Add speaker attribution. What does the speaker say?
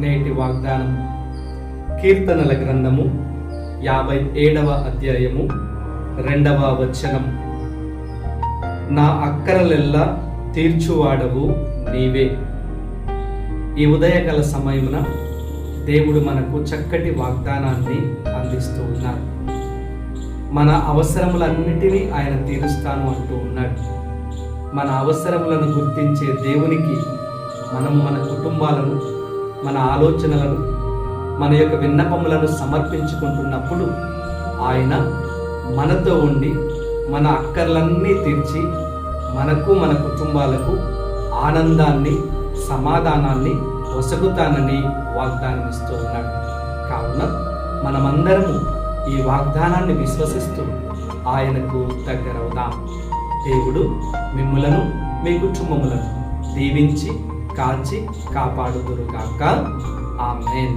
Speaker 1: నేటి వాగ్దానం కీర్తనల గ్రంథము 57వ అధ్యాయము 2వ వచనం. నా అక్కరలెల్లా తీర్చువాడవు నీవే. ఈ ఉదయకాల సమయమున దేవుడు మనకు చక్కటి వాగ్దానాన్ని అందిస్తూ ఉన్నారు. మన అవసరములన్నిటినీ ఆయన తీరుస్తాను అంటూ ఉన్నాడు. మన అవసరములను గుర్తించే దేవునికి మనము మన కుటుంబాలను, మన ఆలోచనలను, మన యొక్క విన్నపములను సమర్పించుకుంటున్నప్పుడు ఆయన మనతో ఉండి మన అక్కర్లన్నీ తీర్చి మనకు, మన కుటుంబాలకు ఆనందాన్ని, సమాధానాన్ని ఒసగుతానని వాగ్దానం ఇస్తూ ఉన్నాడు. కావున మనమందరము ఈ వాగ్దానాన్ని విశ్వసిస్తూ ఆయనకు దగ్గరవుదాం. దేవుడు మిమ్ములను, మీ కుటుంబములను దీవించి కాచి కాపాడుదురుగాక. ఆమేన్.